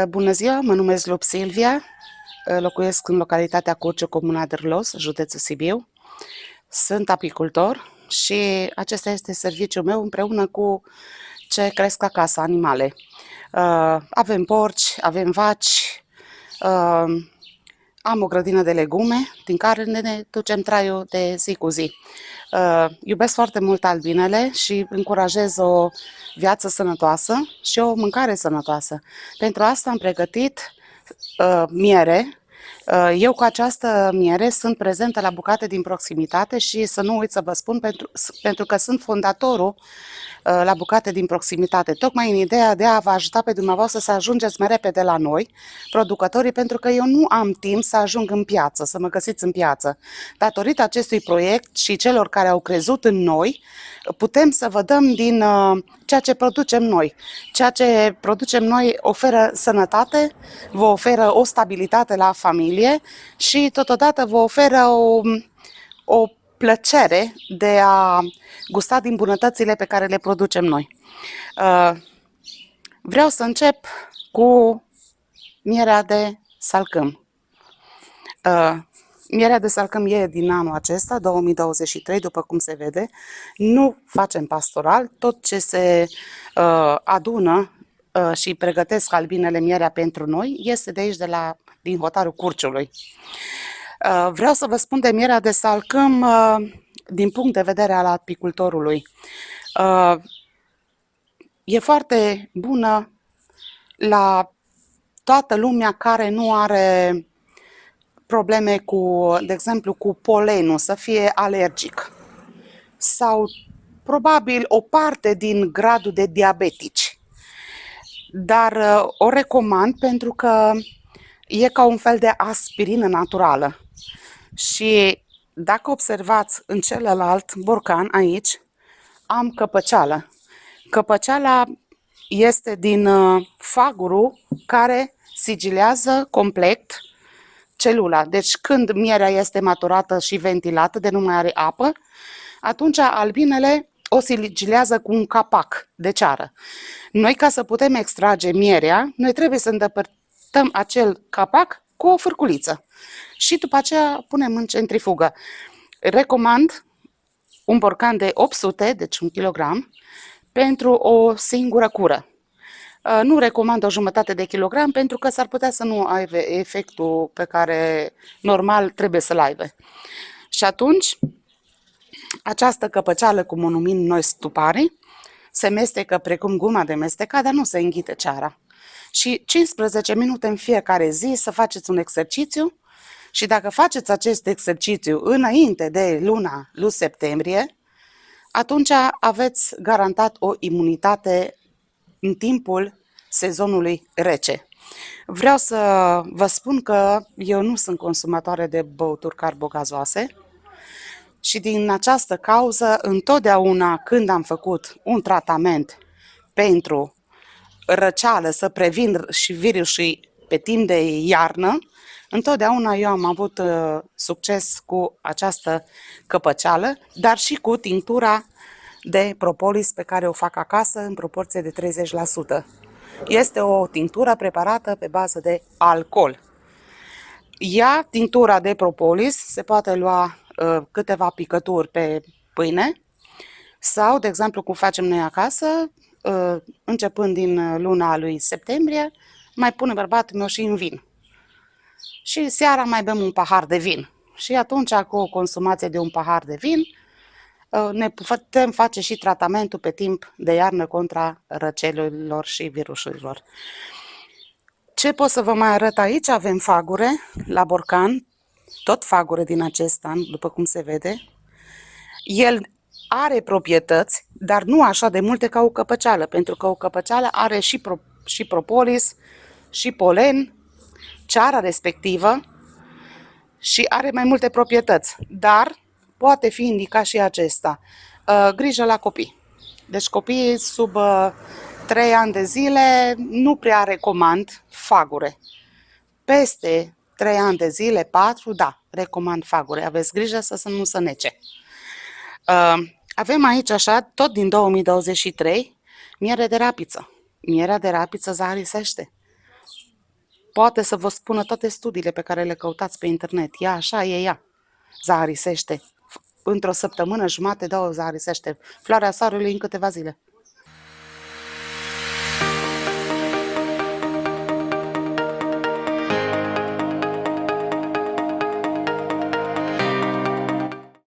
Bună ziua, mă numesc Lup Silvia, locuiesc în localitatea Curciu, comuna Dârlos, județul Sibiu. Sunt apicultor și acesta este serviciul meu împreună cu ce cresc acasă, animale. Avem porci, avem vaci, am o grădină de legume din care ne ducem traiul de zi cu zi. Iubesc foarte mult albinele și încurajez o viață sănătoasă și o mâncare sănătoasă. Pentru asta am pregătit miere. Eu cu această miere sunt prezentă la Bucate din Proximitate și să nu uit să vă spun pentru că sunt fondatorul la Bucate din Proximitate, tocmai în ideea de a vă ajuta pe dumneavoastră să ajungeți mai repede la noi, producătorii, pentru că eu nu am timp să ajung în piață, să mă găsiți în piață. Datorită acestui proiect și celor care au crezut în noi, putem să vă dăm din ceea ce producem noi. Ceea ce producem noi oferă sănătate, vă oferă o stabilitate la familie și totodată vă oferă o plăcere de a gusta din bunătățile pe care le producem noi. Vreau să încep cu mierea de salcâm. Mierea de salcâm e din anul acesta, 2023, după cum se vede. Nu facem pastoral, tot ce se adună și pregătesc albinele mierea pentru noi este de aici, din hotarul Curciului. Vreau să vă spun de mierea de salcâm din punct de vedere al apicultorului. E foarte bună la toată lumea care nu are probleme cu, de exemplu, cu polenul, să fie alergic. Sau probabil o parte din gradul de diabetici. Dar o recomand pentru că e ca un fel de aspirină naturală. Și dacă observați în celălalt borcan aici, am căpăceală. Căpăceala este din fagurul care sigilează complet celula. Deci când mierea este maturată și ventilată, de nu mai are apă, atunci albinele o sigilează cu un capac de ceară. Noi, ca să putem extrage mierea, noi trebuie să îndepărtăm acel capac cu o fârculiță și după aceea punem în centrifugă. Recomand un borcan de 800, deci 1 kg, pentru o singură cură. Nu recomand o jumătate de kilogram pentru că s-ar putea să nu aibă efectul pe care normal trebuie să-l aibă. Și atunci, această căpăceală, cum o numim noi stupare, se mestecă precum guma de mestecat, dar nu se înghite ceara. Și 15 minute în fiecare zi să faceți un exercițiu și dacă faceți acest exercițiu înainte de luna lui septembrie, atunci aveți garantat o imunitate în timpul sezonului rece. Vreau să vă spun că eu nu sunt consumatoare de băuturi carbogazoase și din această cauză, întotdeauna când am făcut un tratament pentru răceală, să previn și virusii pe timp de iarnă, întotdeauna eu am avut succes cu această căpăceală, dar și cu tinctura de propolis pe care o fac acasă în proporție de 30%. Este o tinctură preparată pe bază de alcool. Tinctura de propolis se poate lua câteva picături pe pâine sau, de exemplu, cum facem noi acasă, începând din luna lui septembrie, mai pune bărbatul meu și în vin. Și seara mai bem un pahar de vin. Și atunci, cu o consumație de un pahar de vin, ne putem face și tratamentul pe timp de iarnă contra răcelilor și virusurilor. Ce pot să vă mai arăt aici? Avem fagure la borcan, tot fagure din acest an, după cum se vede. El are proprietăți, dar nu așa de multe ca o căpăceală, pentru că o căpăceală are și propolis, și polen, ceara respectivă și are mai multe proprietăți, dar poate fi indicat și acesta. Grijă la copii. Deci copiii sub 3 ani de zile nu prea recomand fagure. Peste 3 ani de zile, 4, da, recomand fagure. Aveți grijă să nu se nece. Avem aici așa, tot din 2023, miere de rapiță. Mierea de rapiță zahărisește. poate să vă spună toate studiile pe care le căutați pe internet. Ea așa, e ea. Zaharisește. Într-o săptămână, jumate, două, zaharisește. Floarea soarelui în câteva zile.